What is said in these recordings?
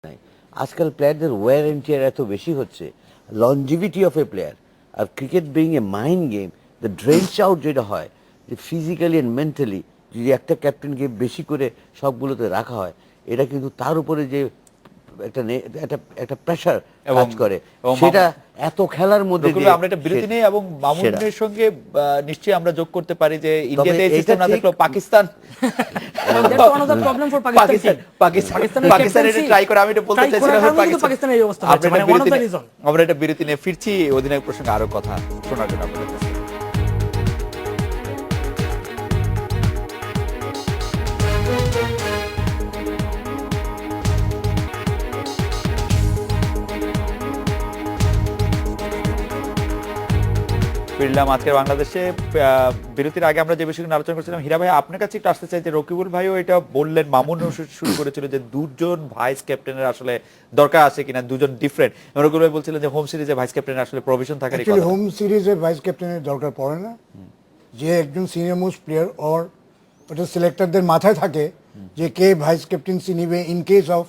নাই। আজকাল প্লেয়ারদের ওয়্যার এন্ড টিয়ার এত বেশি হচ্ছে, লনজিভিটি অফ এ প্লেয়ার, আর cricket being a mind game, the drench out যেটা হয়, যে ফিজিক্যালি অ্যান্ড মেন্টালি যদি একটা ক্যাপ্টেনকে বেশি করে সবগুলোতে রাখা হয়, এটা কিন্তু তার উপরে যে একটা একটা একটা প্রেশার কাজ করে, সেটা এত খেলার মধ্যে দিয়ে আমরা এটা বিরতি নেই। এবং মামুনের সঙ্গে নিশ্চয়ই আমরা যোগ করতে পারি যে ইন্ডিয়াতে এই সিস্টেম না থাকলেও পাকিস্তান পাকিস্তান এটা ট্রাই করে। আমি এটা বলতে চাইছিলাম পাকিস্তানের এই অবস্থা হচ্ছে, মানে ওয়ান অফ দ্য রিজন। আমরা এটা বিরতি নিয়ে ফিরছি অধিনায়ক প্রসঙ্গে আরো কথা শোনার জন্য আপনাদের কাছে। ফিরলাম আজকের বাংলাদেশে। বিরতির আগে আমরা যে বিষয়গুলো আলোচনা করছিলাম, হীরা ভাই আপনার কাছে একটু আসতে চাই যে রকিবুল ভাইও এটা বললেন, মামুন শুরু করেছিল যে দুজন ভাইস ক্যাপ্টেনের আসলে দরকার আছে কিনা, দুজন ডিফারেন্ট। রকিবুল ভাই বলছিলেন যে হোম সিরিজে ভাইস ক্যাপ্টেনের আসলে প্রভিশন থাকে। হোম সিরিজে ভাইস ক্যাপ্টেনের দরকার পড়ে না, যে একজন সিনিয়র মোস্ট প্লেয়ার অর ওটা সিলেক্টরদের মাথায় থাকে যে কে ভাইস ক্যাপ্টেন্সি নিবে in case of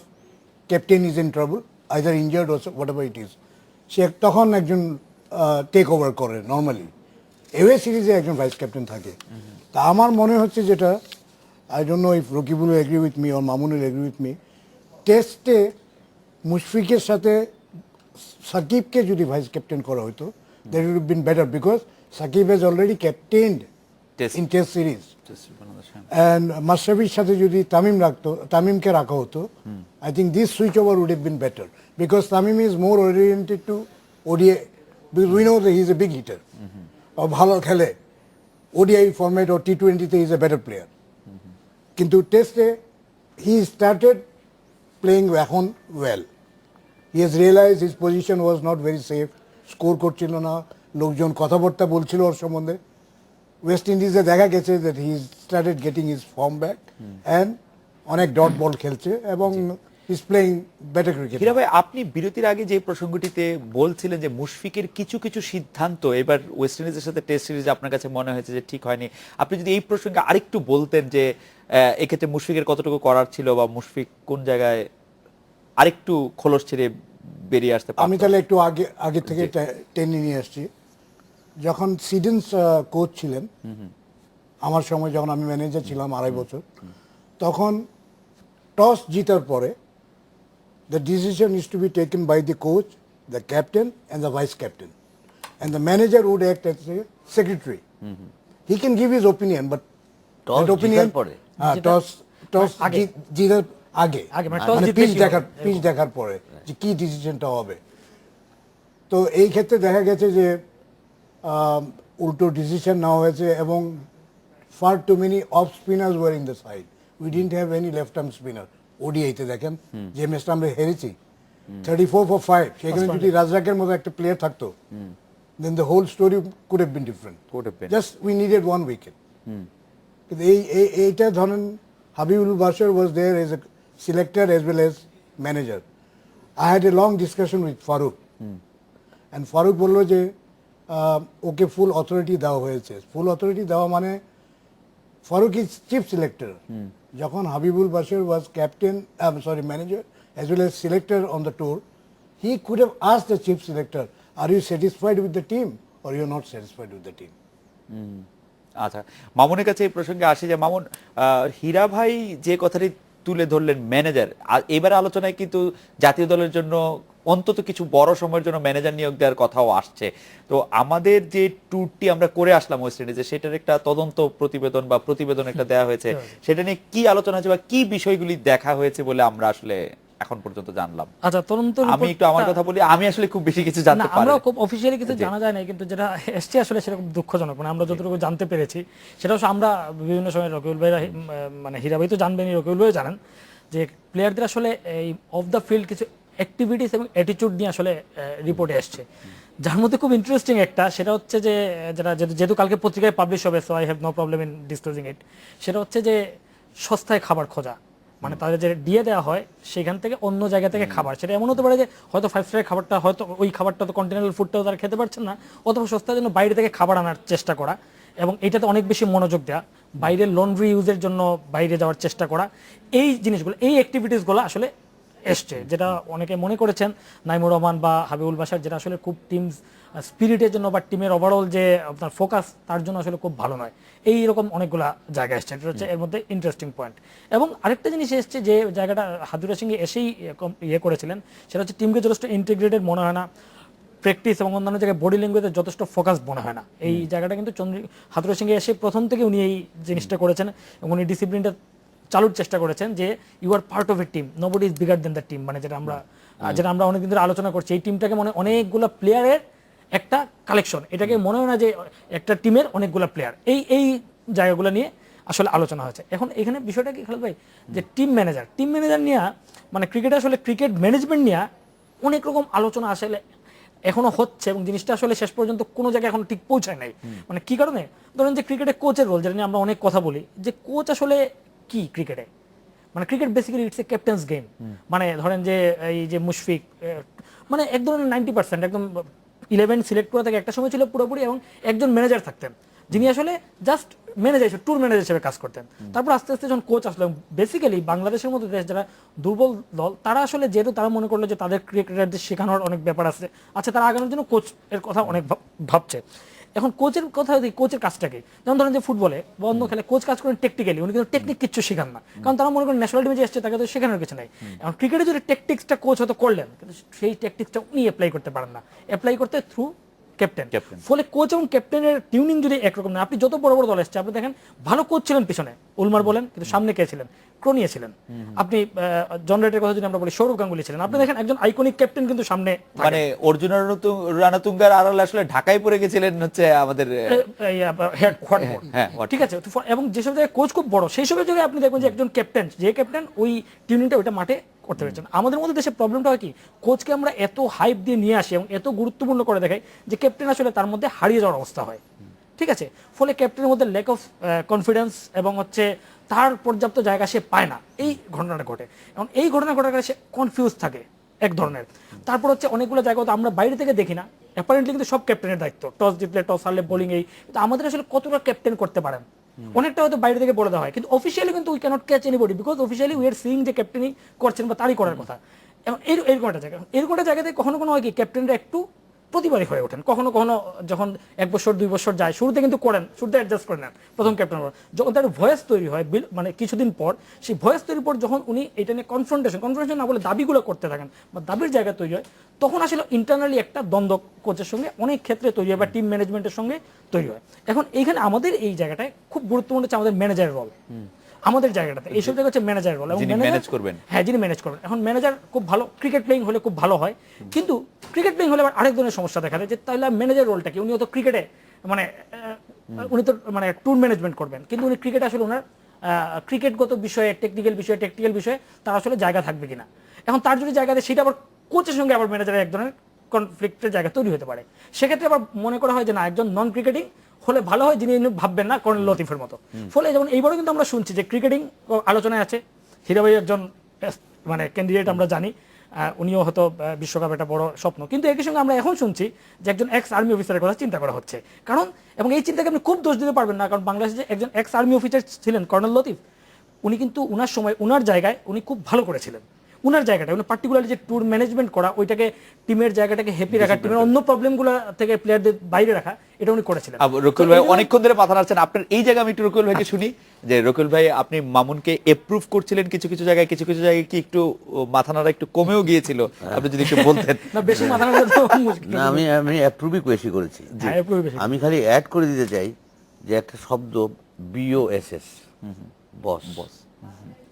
captain is in trouble, either injured or whatever it is, সে তখন একজন টেক ওভার করে। নর্মালি এওয়ে সিরিজে একজন ভাইস ক্যাপ্টেন থাকে। তা আমার মনে হচ্ছে যেটা, I don't know if Rakibul agree with me or Mamun will agree with me, টেস্টে মুশফিকের সাথে সাকিবকে যদি ভাইস ক্যাপ্টেন করা হতো, that would been better, because Shakib has already captained in test series. And মাশরাফির সাথে যদি তামিমকে রাখা হতো, I think this switch over would have been better, because Tamim is more oriented to ODI, we know that he is a big heater, ভালো খেলে ODI format ও টি20-তে ইজ এ বেটার প্লেয়ার। কিন্তু টেস্টে হি স্টার্টেড প্লেইং এখন well, he has realise his position was not very safe, score করছিল না, লোকজন কথাবার্তা বলছিল ওর সম্বন্ধে। ওয়েস্ট ইন্ডিজে দেখা গেছে that he started getting his form back and অনেক ডট বল খেলছে এবং ইজ প্লেইং বেটার ক্রিকেট। হীরা ভাই, আপনি বিরতির আগে যে প্রসঙ্গটিতে বলছিলেন যে মুশফিকের কিছু কিছু সিদ্ধান্ত এবার ওয়েস্ট ইন্ডিজের সাথে টেস্ট সিরিজে আপনার কাছে মনে হয়েছে যে ঠিক হয়নি, আপনি যদি এই প্রসঙ্গে আরেকটু বলতেন যে এক্ষেত্রে মুশফিকের কতটুকু করার ছিল, বা মুশফিক কোন জায়গায় আরেকটু খোলস ছেড়ে বেরিয়ে আসতে পারত। আমি তাহলে একটু আগে থেকে টেনে নিয়ে আসছি। যখন সিডেন্স কোচ ছিলেন আমার সময়, যখন আমি ম্যানেজার ছিলাম 2.5 বছর, তখন টস জিতার পরে the decision is to be taken by the coach, the captain and the vice captain, and the manager would act as a secretary. He can give his opinion, but that opinion toss জিতার আগে মানে pitch দেখার পরে যে কি ডিসিশনটা হবে। তো এই ক্ষেত্রে দেখা গেছে যে উল্টো ডিসিশন নেওয়া হয়েছে এবং far too many off spinners were in the side. We didn't have any left arm spinner. ওডিআইতে দেখেন যে ম্যাচটা আমরা হেরেছি 34 for 5, সেখানে যদি রাজরাকের মতো একটা প্লেয়ার থাকতো, then the whole story could have been different. Just we needed one wicket. কিন্তু এইটা ধরেন Habibul বাশর was there as a selector as well as manager. I had a long discussion with Faruk, and Faruk বলল যে ওকে ফুল অথরিটি দেওয়া হয়েছে। ফুল authority দেওয়া মানে Faruk is chief selector. যখন Habibul Bashar was captain, manager as well as selector on the tour, he could have asked the chief selector, are you satisfied with the team or you are not satisfied with the team? আচ্ছা, মামুনের কাছে এই প্রসঙ্গে আসি যে মামুন, হীরা ভাই যে কথাটি তুলে ধরলেন ম্যানেজার, এবার আলোচনায় কিন্তু জাতীয় দলের জন্য অন্তত কিছু বড় সময়ের জন্য ম্যানেজার নিয়োগ দেওয়ার কথাও আসছে। তো আমাদের যে ট্যুরটি আমরা করে আসলাম ওয়েস্ট ইন্ডিজে, সেটার একটা তদন্ত প্রতিবেদন একটা দেওয়া হয়েছে, সেটা নিয়ে কি আলোচনা হয়েছে বা কি বিষয়গুলি দেখা হয়েছে বলে আমরা আসলে এখন পর্যন্ত জানলাম? আচ্ছা, তদন্ত আমি একটু আমার কথা বলি, আমি আসলে খুব বেশি কিছু জানতে পারি না, আমরা খুব অফিশিয়ালি কিছু জানা যায় না, কিন্তু যেটা এসছে আসলে সেরকম দুঃখজনক। মানে আমরা যতটুকু জানতে পেরেছি সেটা হচ্ছে, আমরা বিভিন্ন সময় রকিবুল ভাই, মানে হীরা ভাই তো জানবেনই, রকিবুল ভাই জানেন যে প্লেয়ারদের আসলে এই অফ দ্য ফিল্ড কিছু অ্যাক্টিভিটিস এবং অ্যাটিটিউড নিয়ে আসলে রিপোর্টে আসছে, যার মধ্যে খুব ইন্টারেস্টিং একটা, সেটা হচ্ছে যে যেটা যেহেতু কালকে পত্রিকায় পাবলিশ হবে, so I have no problem in disclosing it, সেটা হচ্ছে যে সস্তায় খাবার খোঁজা। মানে তাদের যে দিয়ে দেওয়া হয় সেখান থেকে অন্য জায়গা থেকে খাবার, সেটা এমন হতে পারে যে হয়তো 5 স্টারের খাবারটা, হয়তো ওই খাবারটা তো কন্টিনেন্টাল ফুডটাও তারা খেতে পারছেন না, অথবা সস্তার জন্য বাইরে থেকে খাবার আনার চেষ্টা করা, এবং এটাতে অনেক বেশি মনোযোগ দেওয়া, বাইরের লন্ড্রি ইউজের জন্য বাইরে যাওয়ার চেষ্টা করা, এই জিনিসগুলো, এই অ্যাক্টিভিটিসগুলো আসলে এসছে, যেটা অনেকে মনে করেছেন নাইমুর রহমান বা হাবিবুল বাশার, যেটা আসলে খুব টিম স্পিরিটের জন্য বা টিমের ওভারঅল যে আপনার ফোকাস তার জন্য আসলে খুব ভালো নয়। এইরকম অনেকগুলা জায়গা এসছে, এটা হচ্ছে এর মধ্যে ইন্টারেস্টিং পয়েন্ট। এবং আরেকটা জিনিস এসছে যে জায়গাটা হাদুরা সিং এসেই ইয়ে করেছিলেন, সেটা হচ্ছে টিমকে যথেষ্ট ইন্টিগ্রেটেড মনে হয় না, প্র্যাকটিস এবং অন্যান্য জায়গায় বডি ল্যাঙ্গুয়েজে যথেষ্ট ফোকাস মনে হয় না। এই জায়গাটা কিন্তু হাতুরা সিংহে এসে প্রথম থেকে উনি এই জিনিসটা করেছেন এবং উনি ডিসিপ্লিনটা চালুর চেষ্টা করেছেন যে you are part of a team, nobody is bigger than the team, মানে যেটা আমরা অনেকদিন ধরে আলোচনা করছি, এই টিমটাকে মনে অনেকগুলো প্লেয়ারের একটা কালেকশন, এটাকে মনে হয় না যে একটা টিমের অনেকগুলো প্লেয়ার। এই জায়গাগুলো নিয়ে আসলে আলোচনা হয়েছে। এখন এখানে বিষয়টা কি খালেদ ভাই, যে টিম ম্যানেজার নিয়ে মানে ক্রিকেটে আসলে ক্রিকেট ম্যানেজমেন্ট নিয়ে অনেক রকম আলোচনা আসলে এখনো হচ্ছে এবং জিনিসটা আসলে শেষ পর্যন্ত কোনো জায়গায় এখনো ঠিক পৌঁছায় নাই। মানে কি কারণে, ধরেন যে ক্রিকেটে কোচের রোল, যেটা নিয়ে আমরা অনেক কথা বলি, যে কোচ আসলে কি ক্রিকেটে, মানে cricket basically it's a captain's game. মানে ধরেন যে এই যে মুশফিক, মানে এক ধরনের 90% একদম 11 সিলেক্ট করা থাকে একটা সময় ছিল পুরোপুরি, এবং একজন ম্যানেজার থাকতেন যিনি আসলে জাস্ট ম্যানেজার, ট্যুর ম্যানেজার হিসেবে কাজ করতেন। তারপর আস্তে আস্তে যখন কোচ আসলো, বেসিক্যালি বাংলাদেশের মতো দেশ যারা দুর্বল দল, তারা আসলে যেহেতু তারা মনে করলো যে তাদের ক্রিকেটারদের শেখানোর অনেক ব্যাপার আছে, আচ্ছা তারা আগানোর জন্য কোচ এর কথা অনেক ভাবছে। এখন কোচের কথা, কোচের কাজটাকে, যেমন ধরেন যে ফুটবলে বা অন্য খেলে কোচ কাজ করেন টেকনিক্যালি, উনি কিন্তু টেকনিক কিছু শেখান না, কারণ তারা মনে করেন ন্যাশনাল টিমে যে এসছে তাকে তো শেখানোর কিছু নাই। এখন ক্রিকেটে যদি টেকটিক্সটা কোচ হয়তো করলেন, কিন্তু সেই টেকটিক্সটা উনি অ্যাপ্লাই করতে পারেন না, অ্যাপ্লাই করতে থ্রু ক্যাপ্টেন। ফলে কোচ এবং ক্যাপ্টেনের টিউনিং যদি একরকম না, আপনি যত বড় বড় দল এসছে, আপনি দেখেন ভালো কোচ ছিলেন পিছনে, উলমার বলেন, কিন্তু সামনে কে ছিলেন, ক্রোনিয়া ছিলেন। আপনি জন রেটের কথা যদি আমরা বলি, সৌরভ গাঙ্গুলি ছিলেন। আপনি দেখেন একজন আইকনিক ক্যাপ্টেন কিন্তু সামনে, মানে অর্জুন রানাতুঙ্গার আড়ালে আসলে ঢাকায় পড়ে গেছিলেন হচ্ছে আমাদের ঠিক আছে। এবং যেসব জায়গায় কোচ খুব বড়, সেই সব জায়গায় আপনি দেখবেন যে একজন ক্যাপ্টেন, যে ক্যাপ্টেন ওই টিউনিংটা ওইটা মাঠে করতে পেরেছেন। আমাদের মধ্যে দেশের প্রবলেমটা হয় কি, কোচকে আমরা এত হাইপ দিয়ে নিয়ে আসি এবং এত গুরুত্বপূর্ণ করে দেখাই যে ক্যাপ্টেন আসলে তার মধ্যে হারিয়ে যাওয়ার অবস্থা হয়। ঠিক আছে, ফলে ক্যাপ্টেনের মধ্যে ল্যাক অফ কনফিডেন্স এবং হচ্ছে তার পর্যাপ্ত জায়গা সে পায় না, এই ঘটনাটা ঘটে। এবং এই ঘটনা ঘটার কারণে সে কনফিউজ থাকে এক ধরনের। তারপর হচ্ছে অনেকগুলো জায়গা তো আমরা বাইরে থেকে দেখি না, অ্যাপারেন্টলি কিন্তু সব ক্যাপ্টেনের দায়িত্ব, টস জিতলে টস হারলে বোলিং, এই কিন্তু আমাদের আসলে কতটা ক্যাপ্টেন করতে পারেন অনেকটা হয়তো বাইরে থেকে বলে দেওয়া হয়, কিন্তু অফিসিয়ালি কিন্তু we cannot catch anybody, because officially we are seeing যে ক্যাপ্টেনই করছেন বা তারই করার কথা। এবং এরকম একটা জায়গা, এরকম একটা জায়গাতে কখনো কোনো হয় কি, ক্যাপ্টেনরা একটু প্রতিবারই হয়ে ওঠেন, কখনো কখনো যখন 1 বছর 2 বছর যায়, শুরুতে কিন্তু করেন, শুরুতে অ্যাডজাস্ট করে নেন প্রথম ক্যাপ্টেন। যখন তার ভয়েস তৈরি হয়, মানে কিছুদিন পর সেই ভয়েস তৈরির পর যখন উনি এটা নিয়ে কনফ্রন্টেশন না বলে দাবিগুলো করতে থাকেন বা দাবির জায়গা তৈরি হয়, তখন আসলে ইন্টারনালি একটা দ্বন্দ্ব কোচের সঙ্গে অনেক ক্ষেত্রে তৈরি হয় বা টিম ম্যানেজমেন্টের সঙ্গে তৈরি হয়। এখন এইখানে আমাদের এই জায়গাটায় খুব গুরুত্বপূর্ণ হচ্ছে আমাদের ম্যানেজারের রোল। আমাদের জায়গাটাতে এইসব জায়গা হচ্ছে ম্যানেজারের রোল, এবং ম্যানেজ করবেন, হ্যাঁ যিনি ম্যানেজ করবেন। এখন ম্যানেজার খুব ভালো ক্রিকেট প্লেইং হলে খুব ভালো হয়, কিন্তু ক্রিকেট প্লেইং হলে আবার আরেক ধরনের সমস্যা দেখা যায়, যে তাহলে ম্যানেজার রোলটা কি, উনি তো ক্রিকেটে মানে উনি তো মানে ট্যুর ম্যানেজমেন্ট করবেন, কিন্তু উনি ক্রিকেট আসলে ওনার ক্রিকেটগত বিষয়ে, টেকনিক্যাল বিষয়ে তার আসলে জায়গা থাকবে কিনা। এখন তার যদি জায়গা দেয়, সেটা আবার কোচের সঙ্গে আবার ম্যানেজারের এক ধরনের কনফ্লিক্টের জায়গা তৈরি হতে পারে। সেক্ষেত্রে আবার মনে করা হয় যে না, একজন নন ক্রিকেটিং হলে ভালো হয়, যিনি ভাববেন না কর্নেল লতিফের মতো। ফলে যেমন এইবারও কিন্তু আমরা শুনছি যে ক্রিকেটিং আলোচনায় আছে, হীরা ভাই একজন মানে ক্যান্ডিডেট আমরা জানি, উনিও হয়তো বিশ্বকাপ একটা বড় স্বপ্ন, কিন্তু একই সঙ্গে আমরা এখন শুনছি যে একজন এক্স আর্মি অফিসারের কথা চিন্তা করা হচ্ছে। কারণ এবং এই চিন্তাকে আপনি খুব দোষ দিতে পারবেন না, কারণ বাংলাদেশে একজন এক্স আর্মি অফিসার ছিলেন কর্নেল লতিফ, উনি কিন্তু উনার সময় উনার জায়গায় উনি খুব ভালো করেছিলেন। উনার জায়গাটা উনি পার্টিকুলারলি যে ট্যুর ম্যানেজমেন্ট করা, ওইটাকে টিমের জায়গাটাকে হ্যাপি রাখা, টিমের অন্য প্রবলেমগুলো থেকে প্লেয়ারদের বাইরে রাখা, এটা উনি করেছিলেন। রকুল ভাই অনেকক্ষণ ধরে মাথা নাড়ছেন, আপনার এই জায়গা আমি একটু রকুল ভাইকে শুনি, যে রকুল ভাই আপনি মামুনকে এপ্রুভ করছিলেন কিছু কিছু জায়গায়, কিছু কিছু জায়গায় কি একটু মাথা নাড়া একটু কমেও গিয়েছিল, আপনি যদি একটু বলতেন। না বেশি মাথা নাড়া তো মুশকিল না, আমি অ্যাপ্রুভই বেশি করেছি। আমি খালি অ্যাড করে দিতে চাই যে একটা শব্দ BOSS, boss,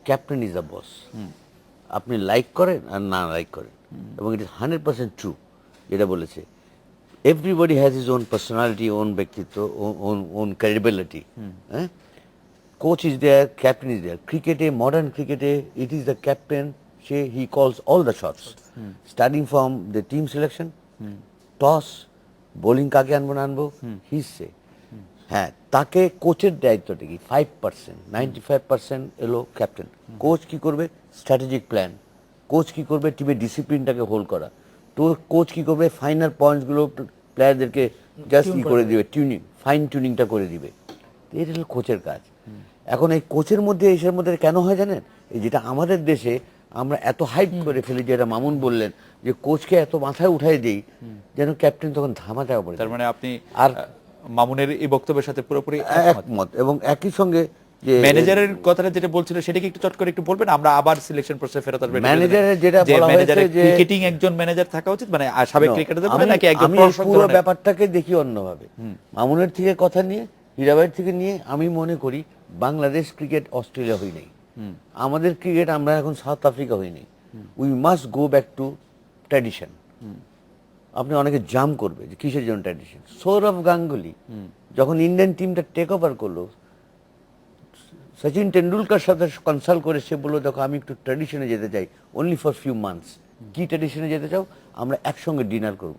captain is the boss. আপনি লাইক করেন আর না লাইক করেন, এবং ইট ইজ 100% ট্রু যেটা বলেছে। Everybody has his own personality, own ব্যক্তিত্ব, ওন ক্রেডিবিলিটি। হ্যাঁ, coach is there, captain is there. ক্রিকেটে, মডার্ন ক্রিকেটে, it is the captain, he calls all the shots, starting from the team selection, toss, bowling কাকে আনবো না আনবো, his সে। হ্যাঁ, তাকে কোচের দায়িত্বটা কি, 5%, 95% এলো ক্যাপ্টেন। কোচ কি করবে, স্ট্র্যাটেজিক প্ল্যান। কোচ কি করবে, টিমের ডিসিপ্লিনটাকে হোল্ড করা। তো কোচ কি করবে, ফাইনাল পয়েন্টসগুলো প্লেয়ারদেরকে জাস্ট ই করে দিবে, ফাইন টিউনিংটা করে দিবে। এটা হলো কোচের কাজ। এখন এই কোচের মধ্যে, এসের মধ্যে কেন হয় জানেন, এই যেটা আমাদের দেশে আমরা এত হাইপ করে ফেলি, যেটা মামুন বললেন যে কোচকে এত মাথায় উঠাই দেই যেন ক্যাপ্টেন তখন ধামাচাপা পড়ে তার যায়। মানে আপনি আর মামুনের এই বক্তব্যের সাথে পুরোপুরি একমত। একমত, এবং একই সঙ্গে যে ম্যানেজারের কথাটা যেটা বলছিল সেটা কি একটু চট করে একটু বলবেন, আমরা আবার সিলেকশন প্রসেসে ফেরত আসবো। ম্যানেজারের যেটা বলা হয়েছে যে ক্রিকেটিং একজন ম্যানেজার থাকা উচিত, মানে সাবেক ক্রিকেটারদের বলে নাকি একজন আমি এই প্রশাসক পুরো ধরনের? ব্যাপারটাকে দেখি অন্যভাবে। মামুনের থেকে কথা নিয়ে, হীরাবাইয়ের থেকে নিয়ে আমি মনে করি বাংলাদেশ ক্রিকেট অস্ট্রেলিয়া হই নাই, আমাদের ক্রিকেট আমরা এখন সাউথ আফ্রিকা হই নাই। We must go back to tradition. আপনি অনেকে জাম করবে যে কিসের জন্য ট্র্যাডিশন। সৌরভ গাঙ্গুলি যখন ইন্ডিয়ান টিমটা টেক ওভার করলো, সচিন টেন্ডুলকার সাথে কনসাল্ট করে সে বললো দেখো আমি একটু ট্র্যাডিশনে যেতে চাই, অনলি ফর ফিউ মান্থস। কি ট্র্যাডিশনে যেতে চাও? আমরা একসঙ্গে ডিনার করব।